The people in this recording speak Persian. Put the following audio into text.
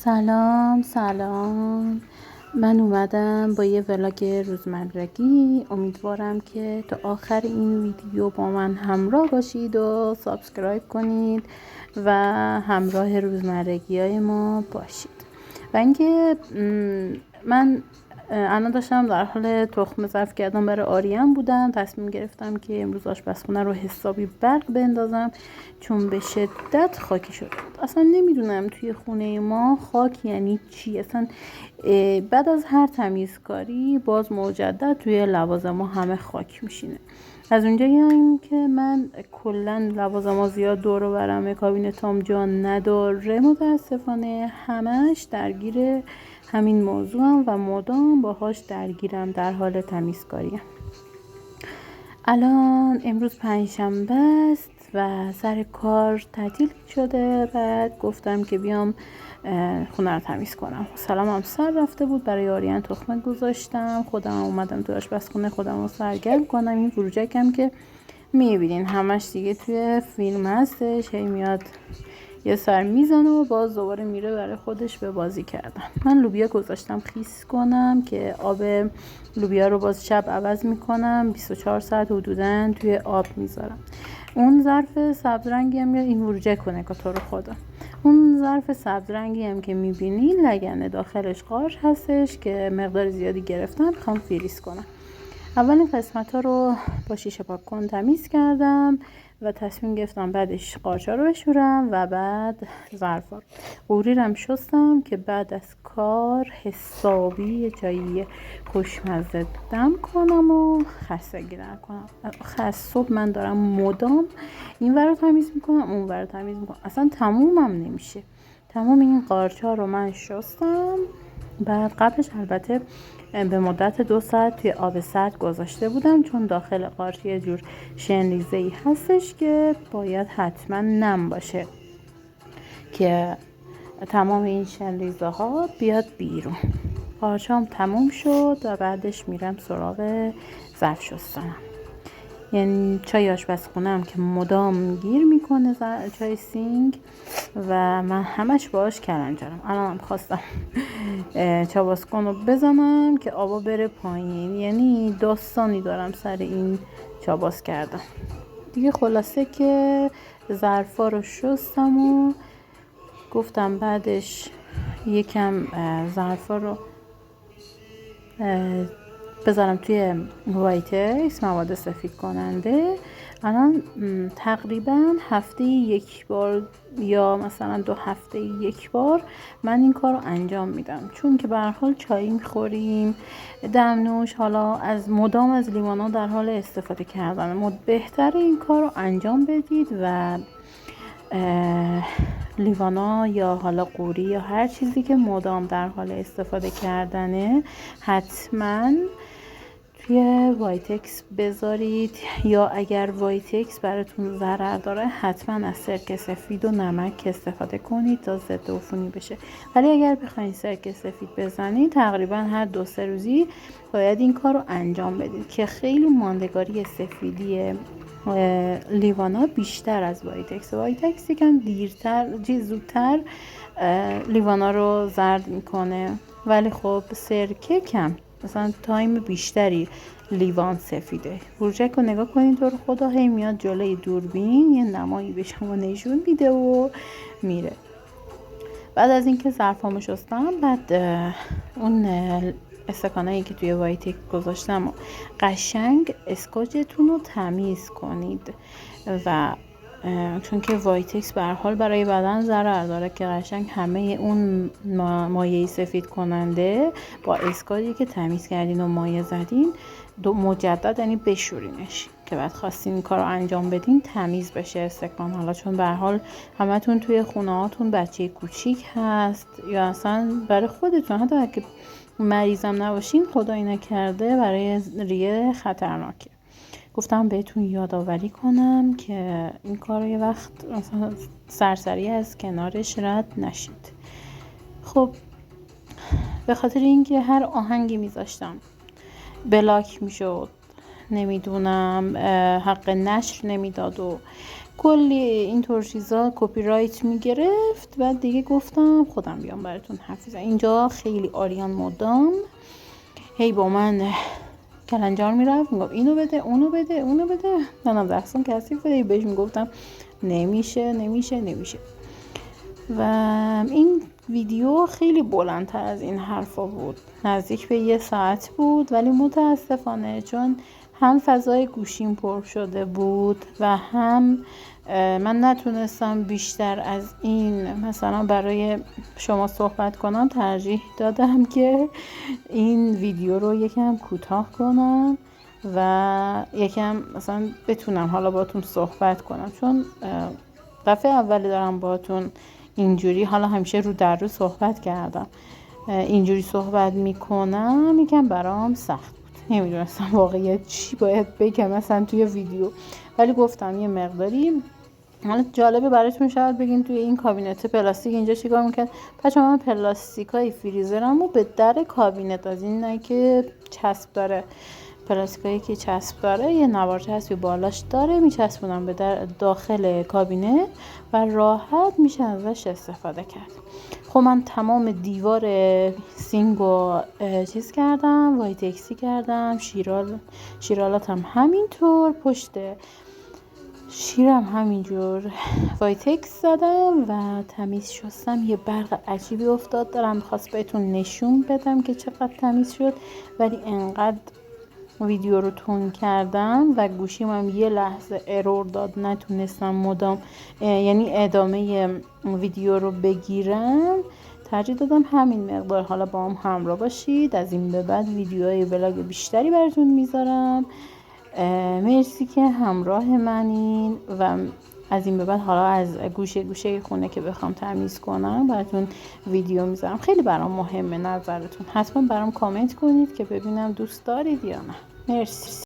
سلام. من اومدم با یه ولاگ روزمرگی. امیدوارم که تا آخر این ویدیو با من همراه باشید و سابسکرایب کنید و همراه روزمرگی های ما باشید. و اینکه من الان داشتم در حال تخم ظرف کردم برای آریان بودم. تصمیم گرفتم که امروز آشپزخونه رو حسابی برق بندازم چون به شدت خاکی شد. اصلا نمیدونم توی خونه ما خاک یعنی چی. اصلا بعد از هر تمیزکاری باز مجدد توی لوازم همه خاک میشینه. از اونجایی هم که من کلا لوازم زیاد دور و برم کابینتام جا نداره متاسفانه همش درگیر همین موضوعم و مدام باهاش درگیرم، در حال تمیزکاریم. الان امروز پنجشنبه است و سر کار تعطیل شده. بعد گفتم که بیام خونه رو تمیز کنم. سلامم سر رفته بود، برای آریان تخمه گذاشتم، خودم اومدم تو آشپزخونه خودم رو سرگرم کنم. این فروجکم که میبینین همش دیگه توی فیلم هستش، هی میاد یه سر میزنه و باز دوباره میره برای خودش به بازی کردن. من لوبیا گذاشتم خیس کنم که آب لوبیا رو باز شب عوض میکنم، 24 ساعت حدوداً توی آب میذارم. اون ظرف سبز رنگی هم این ورجه کنه که تو رو خدا، اون ظرف سبز رنگی هم که میبینی لگنه داخلش قارچ هستش که مقدار زیادی گرفتم، میخوام فریز کنم. اولین قسمت ها رو با شیشه پاک کن تمیز کردم و تصمیم گرفتم بعدش قارچ ها رو بشورم و بعد ظرفا رو قوریرم شستم که بعد از کار حسابی جایی خوشمزه دم کنم و خستگی نکنم. از صبح من دارم مدام این ور رو تمیز میکنم اون ور رو تمیز میکنم، اصلا تمومم نمیشه. تمام این قارچ ها رو من شستم. بعد قبلش البته به مدت 2 ساعت توی آب سرد گذاشته بودم چون داخل قارچ یه جور شنریزه‌ای هستش که باید حتما نم باشه که تمام این شنریزه ها بیاد بیرون. قارچام تموم شد و بعدش میرم سراغ ظرف شستنم. یعنی چای آشپزخونه‌ام که مدام گیر میکنه چای سینگ و من همش باهاش کلنجارم. الانم خواستم چاباسکن رو بزنم که آبا بره پایین، یعنی داستانی دارم سر این چاباس کردم دیگه. خلاصه که ظرفا رو شستم و گفتم بعدش یکم ظرفا رو بذارم توی وایتکس مواد سفید کننده. الان تقریبا هفته 1 بار یا مثلا 2 هفته 1 بار من این کار رو انجام میدم، چون که به هر حال چای میخوریم، دمنوش، حالا از مدام از لیوانا در حال استفاده کردن. بهتره این کار رو انجام بدید و لیوانا یا حالا قوری یا هر چیزی که مدام در حال استفاده کردنه حتما توی وایتکس بذارید، یا اگر وایتکس براتون ضرر داره حتما از سرکه سفید و نمک استفاده کنید تا ضد عفونی بشه. ولی اگر بخواید سرکه سفید بزنید تقریبا هر 2-3 روزی باید این کار رو انجام بدید که خیلی ماندگاری سفیدی لیوانا بیشتر از وایتکس. وایتکس یکم زودتر لیوانا رو زرد میکنه، ولی خب سرکه کم، مثلا تایم بیشتری لیوان سفیده. پروژه رو نگاه کنید تو رو خدا، هی میاد جلوی دوربین یه نمایی به شما نشون میده و میره. بعد از اینکه ظرفامو شستم، بعد اون استکانایی که توی وایتک گذاشتم قشنگ اسکاچتون رو تمیز کنید و چون که وایتکس به هر حال برای بدن ضرر داره که قشنگ همه اون مایع سفید کننده با اسکاچی که تمیز کردین و مایع زدین مجدد یعنی بشورینش که بعد خواستین این کار رو انجام بدین تمیز بشه استکان. حالا چون به هر حال همتون توی خونه هاتون بچه کوچیک هست یا اصلا برای خودتون، حتی اگه مریضم نباشین خدایی نکرده برای ریه خطرناکه. گفتم بهتون یادآوری کنم که این کار رو یه وقت مثلا سرسری از کنارش رد نشید. خب به خاطر اینکه هر آهنگی میذاشتم بلاک میشد، نمیدونم حق نشر نمیداد و کلی اینطور چیزا کپی رایت میگرفت و دیگه گفتم خودم بیام براتون حرف بزنم. اینجا خیلی آریان مدام هی با من کلنجار میرفت، میگفت اینو بده اونو بده اونو بده، منم دستم کثیف بده، بهش میگفتم نمیشه نمیشه نمیشه. و این ویدیو خیلی بلندتر از این حرفا بود، نزدیک به 1 ساعت بود، ولی متاسفانه چون هم فضای گوشیم پر شده بود و هم من نتونستم بیشتر از این مثلا برای شما صحبت کنم، ترجیح دادم که این ویدیو رو یکم کوتاه کنم و یکم مثلا بتونم حالا باتون صحبت کنم، چون دفعه اولی دارم باتون اینجوری، حالا همیشه رو در رو صحبت کردم، اینجوری صحبت میکنم یکم برام سخت بود، نمیدونستم واقعا چی باید بگم مثلا توی ویدیو، ولی گفتم یه مقداری. حالا جالبه براتون شاید بگین توی این کابینت پلاستیک اینجا چیکار میکرد. بچه من پلاستیکای فریزرمو به در کابینت، از اینایی که چسب داره، پلاستیکایی که چسب داره یه نوار چسبی بالاش داره، میچسبونم به در داخل کابینت و راحت میشه ازش استفاده کرد. خب من تمام دیوار سینگو چیز کردم، وایتکسی کردم، شیرالاتم همینطور، پشت شیرم همینجور وایتکس زدم و تمیز شستم. یه برق عجیبی افتاد، دارم میخواست بهتون نشون بدم که چقدر تمیز شد، ولی انقدر ویدیو رو تون کردم و گوشیم هم یه لحظه ارور داد، نتونستم مدام یعنی ادامه ویدیو رو بگیرم، ترجیح دادم همین مقدار. حالا با هم همراه باشید، از این به بعد ویدیوهای ولاگ بیشتری براتون میذارم. مرسی که همراه منین و از این به بعد حالا از گوشه خونه که بخوام تمیز کنم براتون ویدیو میذارم. خیلی برام مهمه نظرتون، حتما برام کامنت کنید که ببینم دوست دارید یا نه. مرسی.